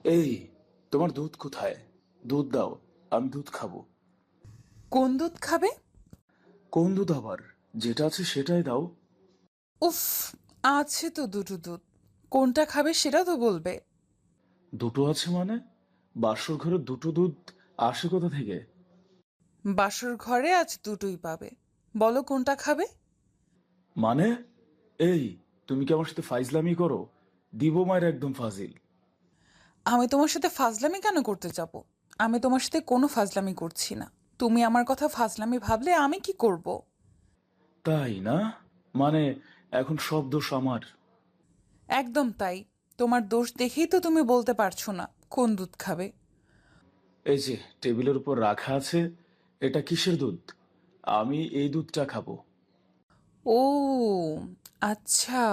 এই, তোমার দুধ কোথায়? দুধ দাও, আমি দুধ খাবো। কোন দুধ খাবে? কোন দুধ আবার? যেটা আছে সেটাই দাও। উফ, আছে তো দুটো দুধ। কোনটা খাবে সেটা তো বলবে। দুটো আছে মানে? বাসর ঘরে দুটো দুধ আসে কোথা থেকে? বাসর ঘরে আজ দুটোই পাবে। বলো কোনটা খাবে? মানে, এই, তুমি কি আমার সাথে ফাইজলামি করো? দিব মায়ের একদম ফাজিল। আমি তোমার সাথে ফাজলামি কেন করতে যাব? আমি তোমার সাথে কোনো ফাজলামি করছি না। তুমি আমার কথা ফাজলামি ভাবলে আমি কি করব? তাই না? মানে, এখন সব দোষ আমার? একদম তাই। তোমার দোষ দেখেই তো তুমি বলতে পারছো না কোন দুধ খাবে। এই যে টেবিলের উপর রাখা আছে, এটা কিসের দুধ? আমি এই দুধটা খাবো। ও আচ্ছা,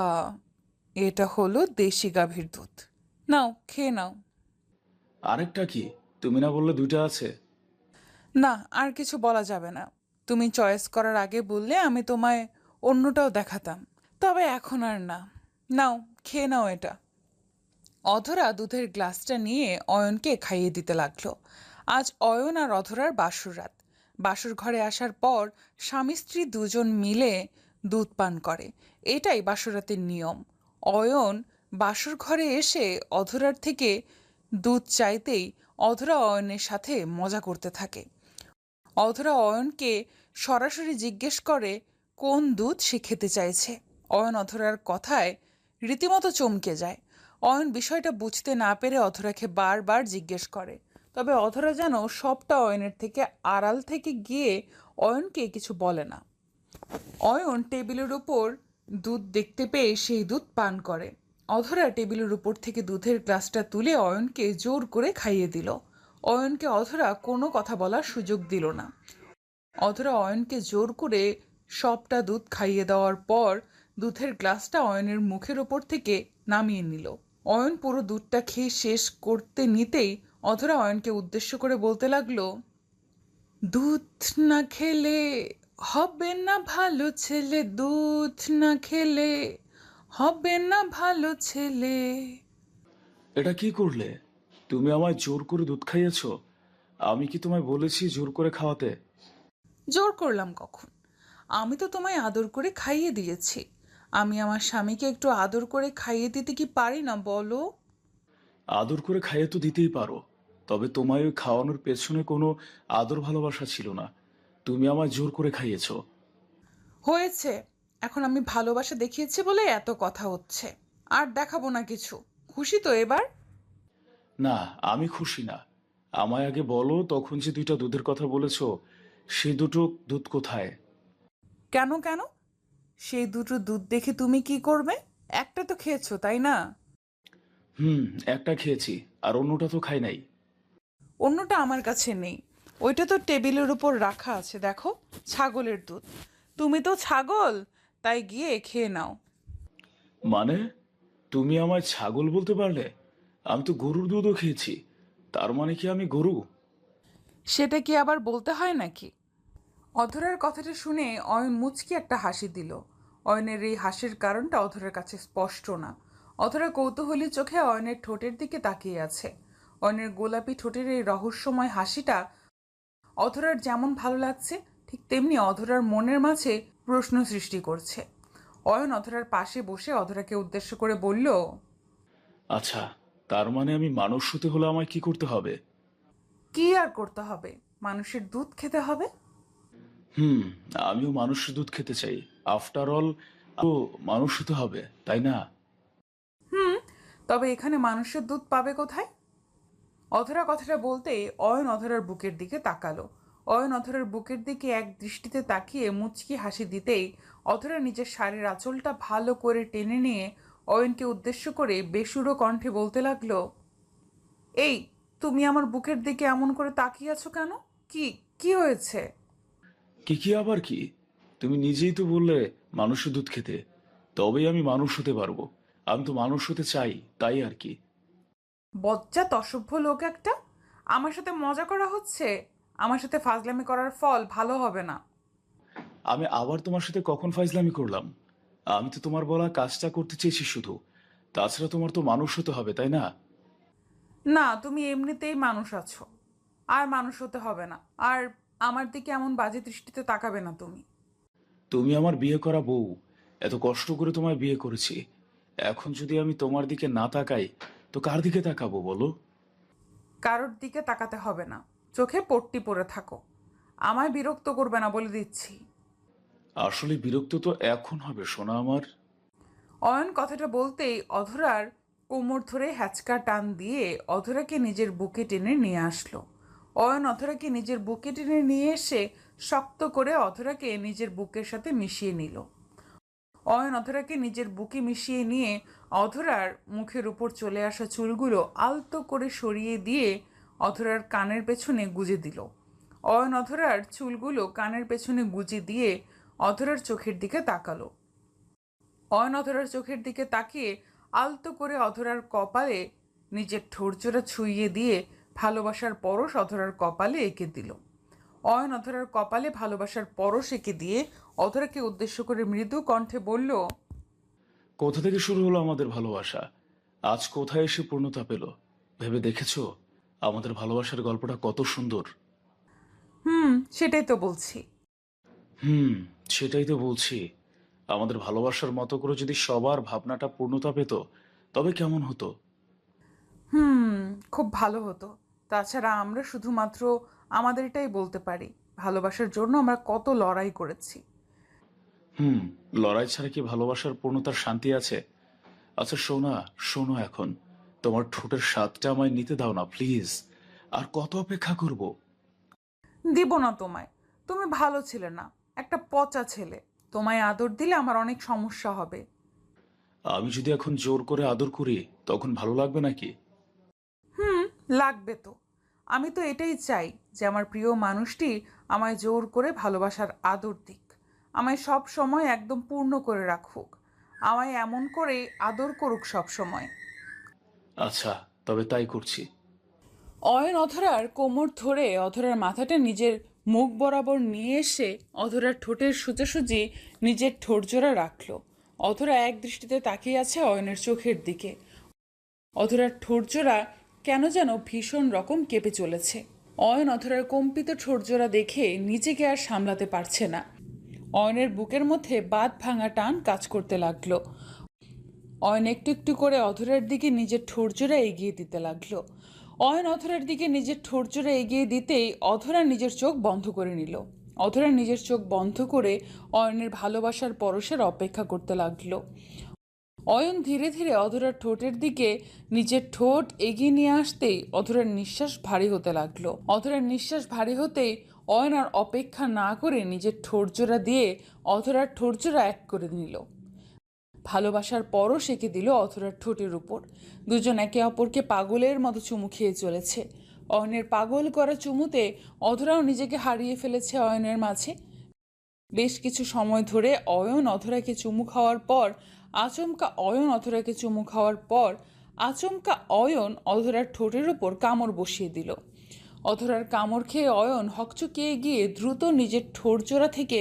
এটা হলো দেশি গাভীর দুধ। নাও, খেয়ে নাও। আরেকটা কি? তুমি না বললে দুইটা আছে? না, আর কিছু বলা যাবে না। তুমি চয়েস করার আগে বললে আমি তোমায় অন্যটাও দেখাতাম। তবে এখন আর না। নাও, খেয়ে নাও এটা। অধরা দুধের গ্লাসটা নিয়ে অয়নকে খাইয়ে দিতে লাগলো। আজ অয়ন আর অধরার বাসর রাত। বাসর ঘরে আসার পর স্বামী স্ত্রী দুজন মিলে দুধ পান করে। এটাই বাসরাতের নিয়ম। অয়ন বাসর ঘরে এসে অধরার থেকে দুধ চাইতেই অধরা অয়নের সাথে মজা করতে থাকে। অধরা অয়নকে সরাসরি জিজ্ঞেস করে কোন দুধ সে খেতে চাইছে। অয়ন অধরার কথায় রীতিমতো চমকে যায়। অয়ন বিষয়টা বুঝতে না পেরে অধরাকে বারবার জিজ্ঞেস করে। তবে অধরা যেন সবটা অয়নের থেকে আড়াল থেকে গিয়ে অয়নকে কিছু বলে না। অয়ন টেবিলের উপর দুধ দেখতে পেয়ে সেই দুধ পান করে। অধরা টেবিলের উপর থেকে দুধের গ্লাসটা তুলে অয়নকে জোর করে খাইয়ে দিল। অয়নকে অধরা কোনো কথা বলার সুযোগ দিল না। অধরা অয়নকে জোর করে সবটা দুধ খাইয়ে দেওয়ার পর দুধের গ্লাসটা অয়নের মুখের ওপর থেকে নামিয়ে নিল। অয়ন পুরো দুধটা খেয়ে শেষ করতে নিতেই অধরা অয়নকে উদ্দেশ্য করে বলতে লাগলো, দুধ না খেলে হবে না ভালো ছেলে, দুধ না খেলে হবে না ভালো ছেলে। এটা কি করলে? তুমি আমায় জোর করে দুধ খাইয়েছো? আমি কি তোমায় বলেছি জোর করে খাওয়াতে? জোর করলাম কখন? আমি তো তোমায় আদর করে খাইয়ে দিয়েছি। আমি আমার স্বামীকে একটু আদর করে খাইয়ে দিতে কি পারি না বলো? আদর করে খাইয়ে তো দিতেই পারো, তবে তোমায় ওই খাওয়ানোর পেছনে কোনো আদর ভালোবাসা ছিল না। তুমি আমায় জোর করে খাইয়েছো। হয়েছে। এখন আমি ভালোবাসা দেখিয়েছি বলে এত কথা হচ্ছে। আর দেখাবো না কিছু। খুশি তো এবার? না, আমি খুশি না। আমায় আগে বলো, তখন যে দুইটা দুধের কথা বলেছো, সেই দুটো দুধ কোথায়? কেন কেন? সেই দুটো দুধ দেখে তুমি কি করবে? একটা তো খেয়েছো তাই না? হুম, একটা খেয়েছি, আর অন্যটা তো খাই নাই। অন্যটা আমার কাছে নেই। ওইটা তো টেবিলের উপর রাখা আছে, দেখো। ছাগলের দুধ। তুমি তো ছাগল, তাই গিয়ে খেয়ে নাও। মানে, তুমি আমায় ছাগল বলতে পারলে? আমি তো গরুর দুধও খেয়েছি। তার মানে কি আমি গরু? সেটা কি আবার বলতে হয় নাকি? অধরার কথাটা শুনে অয়ন মুচকি একটা হাসি দিল। অয়নের এই হাসির কারণটা অধরার কাছে স্পষ্ট না। অধরা কৌতূহলী চোখে অয়নের ঠোঁটের দিকে তাকিয়ে আছে। অয়নের গোলাপি ঠোঁটের এই রহস্যময় হাসিটা অধরার যেমন ভালো লাগছে, ঠিক তেমনি অধরার মনের মাঝে প্রশ্ন সৃষ্টি করছে। অয়ন অধরার পাশে বসে অধরাকে উদ্দেশ্য করে বলল, আচ্ছা, তার মানে আমি মানুষ হতে হলে আমায় কি করতে হবে? কি আর করতে হবে? মানুষের দুধ খেতে হবে। হুম, আমিও মানুষের দুধ খেতে চাই। আফটার অল, তো মানুষ হতে হবে, তাই না? হুম, তবে এখানে মানুষের দুধ পাবে কোথায়? অধরা কথাটা বলতেই অয়ন অধরার বুকের দিকে তাকালো। অয়ন অধরার বুকের দিকে এক দৃষ্টিতে তাকিয়ে মুচকি হাসি দিতেই অধরা নিজের শাড়ির আঁচলটা ভালো করে টেনে নিয়ে অয়নকে উদ্দেশ্য করে বেসুরো কণ্ঠে বলতে লাগলো, এই, তুমি আমার বুকের দিকে এমন করে তাকিয়ে আছো কেন? কি কি হয়েছে? কি কি আবার কি? তুমি নিজেই তো বললে মানুষের দুধ খেতে। তবেই আমি মানুষ হতে পারবো। আমি তো মানুষ হতে চাই, তাই আর কি। বজ্জাত অসভ্য লোক একটা! আমার সাথে মজা করা হচ্ছে? আমার সাথে ফাজলামি করার ফল ভালো হবে না। আমি আবার তোমার সাথে কখন ফাইজলামি করলাম? আমি তো তোমার বলা কাজটা করতে চেয়েছি শুধু। তাছাড়া তোমার তো মানুষ হতে হবে, তাই না? না, তুমি এমনিতেই মানুষ আছো, আর মানুষ হতে হবে না। আর আমার দিকে এমন বাজে দৃষ্টিতে তাকাবে না তুমি। তুমি আমার বিয়ে করা বউ। এত কষ্ট করে তোমায় বিয়ে করেছি। এখন যদি আমি তোমার দিকে না তাকাই, তো কার দিকে তাকাবো বলো? কারোর দিকে তাকাতে হবে না, চোখে পট্টি পরে থাকো। আমায় বিরক্ত করবে না বলে দিচ্ছি। আসলে বিরক্ত তো এখন হবে সোনা আমার। অয়ন কথাটা বলতেই অধরার কোমর ধরে হ্যাচকা টান দিয়ে অধরাকে নিজের বুকে টেনে নিয়ে আসলো। অয়ন অধরাকে নিজের বুকে টেনে নিয়ে এসে শক্ত করে অধরাকে নিজের বুকের সাথে মিশিয়ে নিল। অয়ন অধরাকে নিজের বুকে মিশিয়ে নিয়ে অধরার মুখের উপর চলে আসা চুলগুলো আলতো করে সরিয়ে দিয়ে অধরার কানের পেছনে গুজে দিল। অয়ন অধরার চুলগুলো কানের পেছনে গুজে দিয়ে অধরার চোখের দিকে তাকালো। অয়ন অধরার চোখের দিকে তাকিয়ে আলতো করে অধরার কপালে নিজের ঠোঁটজোড়া ছুঁইয়ে দিয়ে ভালোবাসার পরশ অধরার কপালে এঁকে দিল। অয়ন অধরার কপালে ভালোবাসার পরশ এঁকে দিয়ে অধরাকে উদ্দেশ্য করে মৃদু কণ্ঠে বলল, কোথা থেকে শুরু হলো আমাদের ভালোবাসা, আজ কোথায় এসে পূর্ণতা পেল? ভেবে দেখেছো আমাদের ভালোবাসার গল্পটা কত সুন্দর? সেটাই তো বলছি। হুম, সেটাই তো বলছি। আমাদের ভালোবাসার মতো করে যদি সবার ভাবনাটা পূর্ণতা পেত, তবে কেমন হতো? হুম খুব ভালো হতো। তাছাড়া আমরা শুধুমাত্র আমাদেরটাই বলতে পারি, ভালোবাসার জন্য আমরা কত লড়াই করেছি। হুম, লড়াই ছাড়া কি ভালোবাসার পূর্ণতার শান্তি আছে? আচ্ছা শোনা, শোনো এখন, তোমার ঠোঁটের স্বাদটা আমায় নিতে দাও না প্লিজ। আর কত অপেক্ষা করব? দিব না তোমায়। তুমি ভালো ছেলে না, একটা পচা ছেলে। তোমায় আদর দিলে আমার অনেক সমস্যা হবে। আমি যদি এখন জোর করে আদর করি, তখন ভালো লাগবে নাকি? লাগবে তো। আমি তো এটাই চাই যে আমার প্রিয় মানুষটি আমায় জোর করে ভালোবাসার আদর দিক, আমায় সব সময় একদম পূর্ণ করে রাখুক, আমায় এমন করে আদর করুক সব সময়। আচ্ছা, তবে তাই করছি। অয়ন অধরার কোমর ধরে অধরার মাথাটা নিজের মুখ বরাবর নিয়ে এসে অধরার ঠোঁটের সোজাসুজি নিজের ঠোঁটজোড়া রাখল। অধরা এক দৃষ্টিতে তাকিয়ে আছে অয়নের চোখের দিকে। অধরার ঠোঁটজোড়া কেন যেন ভীষণ রকম কেঁপে চলেছে। অয়ন অধরার কম্পিত ঠোঁটজোড়া দেখে নিজেকে আর সামলাতে পারছে না। অয়নের বুকের মধ্যে বাঁধ ভাঙা টান কাজ করতে লাগলো। অয়ন একটু একটু করে অধরার দিকে নিজের ঠোঁটজোড়া এগিয়ে দিতে লাগলো। অয়ন অধরার দিকে নিজের ঠোঁটজোড়া এগিয়ে দিতেই অধরা নিজের চোখ বন্ধ করে নিল। অধরা নিজের চোখ বন্ধ করে অয়নের ভালোবাসার পরশের অপেক্ষা করতে লাগলো। অয়ন ধীরে ধীরে অধরার ঠোঁটের দিকে নিজের ঠোঁট এগিয়ে নিয়ে আসতেই অধরার নিঃশ্বাস ভারী হতে লাগলো। অধরার নিঃশ্বাস ভারী হতেই অয়ন আর অপেক্ষা না করে নিজের ঠোঁটজোড়া দিয়ে অধরার ঠোঁটজোড়া এক করে নিল। ভালোবাসার পরশ এঁকে দিল অধরার ঠোঁটের উপর। দুজন একে অপরকে পাগলের মতো চুমু খেয়ে চলেছে। অয়নের পাগল করা চুমুতে অধরাও নিজেকে হারিয়ে ফেলেছে অয়নের মাঝে। বেশ কিছু সময় ধরে অয়ন অধরাকে চুমু খাওয়ার পর আচমকা অয়ন অধরার ঠোঁটের ওপর কামড় বসিয়ে দিল। অধরার কামড় খেয়ে অয়ন হকচকিয়ে গিয়ে দ্রুত নিজের ঠোঁটজোড়া থেকে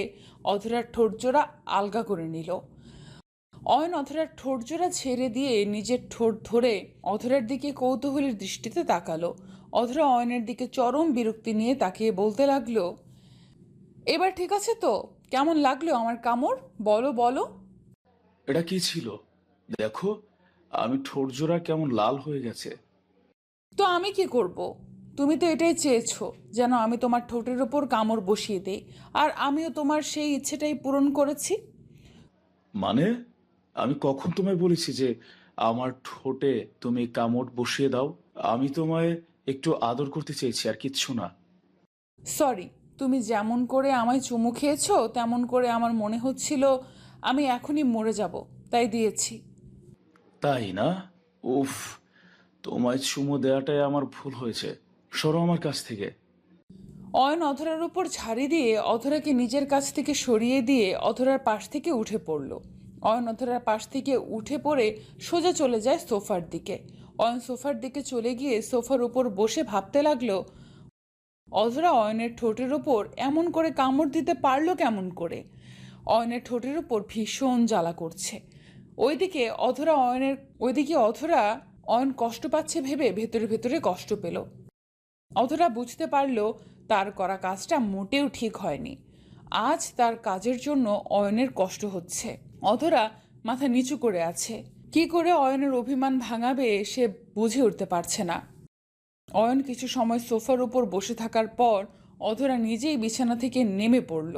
অধরার ঠোঁটজোড়া আলগা করে নিল। অয়ন অধরার ঠোঁটজোড়া ছেড়ে দিয়ে নিজের ঠোঁট ধরে অধরার দিকে কৌতূহলের দৃষ্টিতে তাকালো। অধরা অয়নের দিকে চরম বিরক্তি নিয়ে তাকিয়ে বলতে লাগলো, এবার ঠিক আছে তো? কেমন লাগলো আমার কামড়? বলো বলো। এটা কি ছিল? দেখো, আমি ঠোঁট জোড়া কেমন লাল হয়ে গেছে। তো আমি কি করব? তুমি তো এটাই চেয়েছো যেন আমি তোমার ঠোঁটের ওপর কামড় বসিয়ে দেই, আর আমিও তোমার সেই ইচ্ছেটাই পূরণ করেছি। মানে, আমি কখন তোমায় বলেছি যে আমার ঠোঁটে তুমি কামড় বসিয়ে দাও? আমি তোমায় একটু আদর করতে চেয়েছি, আর কিচ্ছু না। সরি, তুমি যেমন করে আমায় চুমু খেয়েছো তেমন করে আমার মনে হচ্ছিল আমি এখনই মরে যাব, তাই দিয়েছি। তাই না? উফ, তোমায় চুমো দেওয়াটাই আমার ভুল হয়েছে। সরো আমার কাছ থেকে। অয়ন অধরার উপর ঝাড়ি দিয়ে অধরাকে নিজের কাছ থেকে সরিয়ে দিয়ে অধরার পাশ থেকে উঠে পড়ল। অয়ন অধরার পাশ থেকে উঠে পড়ে সোজা চলে যায় সোফার দিকে। অয়ন সোফার দিকে চলে গিয়ে সোফার উপর বসে ভাবতে লাগলো, অধরা অয়নের ঠোঁটের ওপর এমন করে কামড় দিতে পারলো কেমন করে? অয়নের ঠোঁটের ওপর ভীষণ জ্বালা করছে। ওইদিকে অধরা অয়ন কষ্ট পাচ্ছে ভেবে ভেতরে ভেতরে কষ্ট পেল। অধরা বুঝতে পারল তার করা কাজটা মোটেও ঠিক হয়নি। আজ তার কাজের জন্য অয়নের কষ্ট হচ্ছে। অধরা মাথা নিচু করে আছে। কি করে অয়নের অভিমান ভাঙাবে সে বুঝে উঠতে পারছে না। অয়ন কিছু সময় সোফার উপর বসে থাকার পর অধরা নিজেই বিছানা থেকে নেমে পড়ল।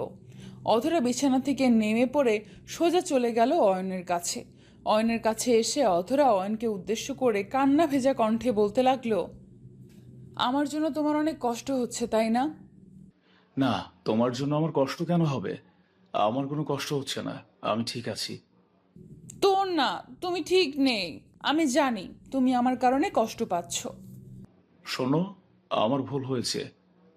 অধরা বিছানা থেকে নেমে পড়ে সোজা চলে গেল অয়নের কাছে। অয়নের কাছে এসে অধরা অয়নকে উদ্দেশ্য করে কান্না ভেজা কণ্ঠে বলতে লাগলো, আমার জন্য তোমার অনেক কষ্ট হচ্ছে তাই না? না, তোমার জন্য আমার কষ্ট কেন হবে? আমার কোনো কষ্ট হচ্ছে না, আমি ঠিক আছি। তোর না, তুমি ঠিক নেই। আমি জানি তুমি আমার কারণে কষ্ট পাচ্ছ। শোনো, আমার ভুল হয়েছে।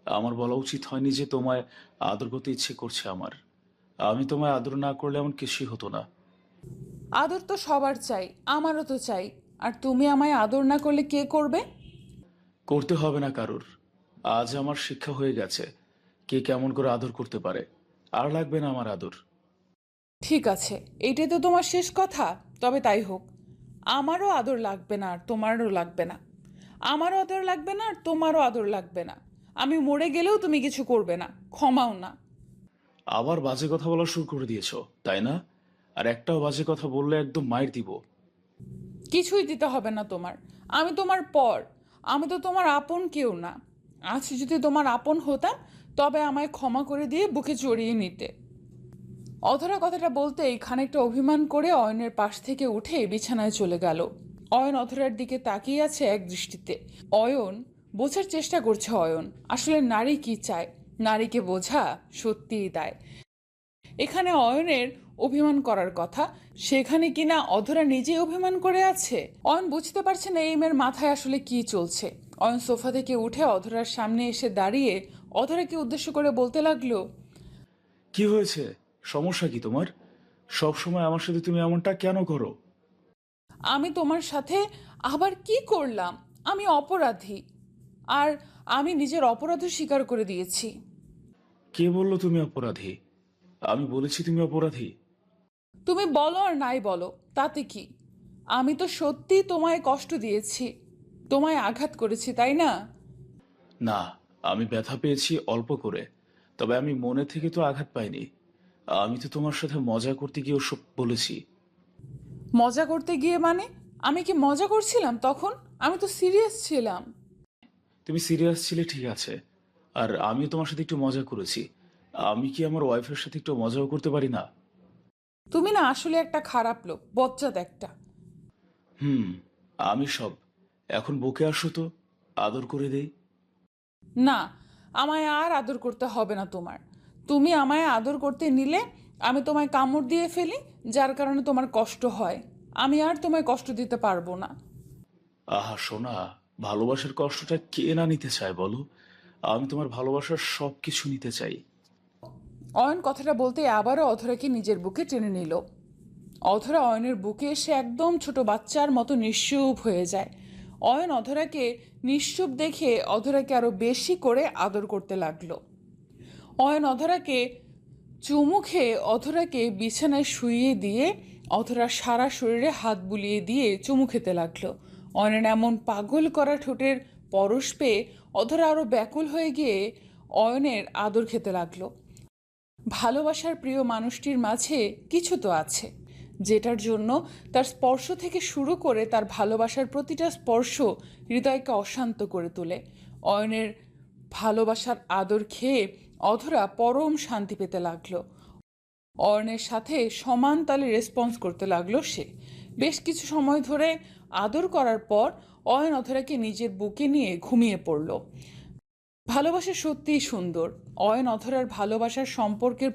আমার বলা উচিত হয়নি যে তোমায় আদর করতে ইচ্ছে করছে আমার। আমি তোমায় আদর না করলে এমন কিছুই হতো না। আদর তো সবার চাই, আমারও তো চাই। আর তুমি আমায় আদর না করলে কে করবে? করতে হবে না কারুর। আজ আমার শিক্ষা হয়ে গেছে কে কেমন করে আদর করতে পারে। আর লাগবে না আমার আদর। ঠিক আছে, এইটাই তো তোমার শেষ কথা। তবে তাই হোক, আমারও আদর লাগবে না আর তোমারও লাগবে না। আমারও আদর লাগবে না আর তোমারও আদর লাগবে না। আমি মরে গেলেও তুমি কিছু করবে না, ক্ষমাও না। আবার বাজে কথা বলা শুরু করে দিয়েছো, তাই না? আর একটাও বাজে কথা বললে একদম মাইর দিব। কিছুই দিতে হবে না তোমার। আমি তোমার পর। আমি তো তোমার আপন কেউ না। আজ যদি তোমার আপন হতাম তবে আমায় ক্ষমা করে দিয়ে বুকে জড়িয়ে নিতে। অধরা কথাটা বলতেই খানিকটা অভিমান করে অয়নের পাশ থেকে উঠে বিছানায় চলে গেল। অয়ন অধরার দিকে তাকিয়ে আছে এক দৃষ্টিতে। অয়ন বোঝার চেষ্টা করছে অয়ন আসলে নারী কি চায়। নারীকে বোঝা সত্যিই দায়। এখানে অয়নের অভিমান করার কথা, সেখানে কিনা অধরা নিজেই অভিমান করে আছে। অয়ন বুঝতে পারছে না এই মেয়ের মাথায় আসলে কি চলছে। অয়ন সোফা থেকে উঠে অধরার সামনে এসে দাঁড়িয়ে অধরাকে উদ্দেশ্য করে বলতে লাগলো, কি হয়েছে? সমস্যা কি তোমার? সব সময় আমার সাথে তুমি এমনটা কেন করো? আমি তোমার সাথে আবার কি করলাম? আমি অপরাধী। আর আমি নিজের অপরাধ স্বীকার করে দিয়েছি। কে বললো তুমি অপরাধী? আমি বলেছি তুমি অপরাধী? তুমি বলো আর নাই বলো, তাতে কি? আমি তো সত্যি তোমায় কষ্ট দিয়েছি, তোমায় আঘাত করেছি, তাই না? না, আমি ব্যথা পেয়েছি অল্প করে। তবে আমি মনে থেকে তো আঘাত পাইনি। আমি তো তোমার সাথে মজা করতে গিয়ে ওসব বলেছি। মজা করতে গিয়ে মানে? আমি কি মজা করছিলাম তখন? আমি তো সিরিয়াস ছিলাম। তুমি সিরিয়াস ছিলে ঠিক আছে, আর আমিও তোমার সাথে একটু মজা করেছি। আমি কি আমার ওয়াইফের সাথে একটু মজাও করতে পারি না? তুমি না আসলে একটা খারাপ লোক, বজ্জাত একটা। হুম, আমি সব। এখন বুকে আসো তো, আদর করে দেই। না, আমায় আর আদর করতে হবে না তোমার। তুমি আমায় আদর করতে নিলে আমি তোমায় কামড় দিয়ে ফেলি, যার কারণে তোমার কষ্ট হয়। আমি আর তোমায় কষ্ট দিতে পারবো না। আহা সোনা, ভালোবাসার কষ্টটা কে না নিতে চায় বলো? আমি তোমার ভালোবাসার সবকিছু নিতে চাই। অয়ন কথাটা বলতে আবারও অধরাকে নিজের বুকে টেনে নিল। অধরা অয়নের বুকে এসে একদম ছোট বাচ্চার মতো নিশ্চুপ হয়ে যায়। অয়ন অধরাকে নিশ্চুপ দেখে অধরাকে আরো বেশি করে আদর করতে লাগলো। অয়ন অধরাকে চুমু খেয়ে অধরাকে বিছানায় শুইয়ে দিয়ে অধরার সারা শরীরে হাত বুলিয়ে দিয়ে চুমু খেতে লাগলো। অয়নের এমন পাগল করা ঠোঁটের পরশ পেয়ে অধরা আরো ব্যাকুল হয়ে গিয়ে অয়নের আদর খেতে লাগলো। ভালোবাসার প্রিয় মানুষটির মাঝে কিছু তো আছে যেটার জন্য তার স্পর্শ থেকে শুরু করে তার ভালোবাসার প্রতিটা স্পর্শ হৃদয়কে অশান্ত করে তোলে। অয়নের ভালোবাসার আদর খেয়ে অধরা পরম শান্তি পেতে লাগলো। অয়নের সাথে সমান তালে রেসপন্স করতে লাগলো সে। বেশ কিছু সময় ধরে আদর করার পর অয়ন অধরাকে নিজের বুকে নিয়ে ঘুমিয়ে পড়ল। ভালোবাসা সত্যিই সুন্দর। অয়ন অধরার ভালোবাসার সম্পর্কের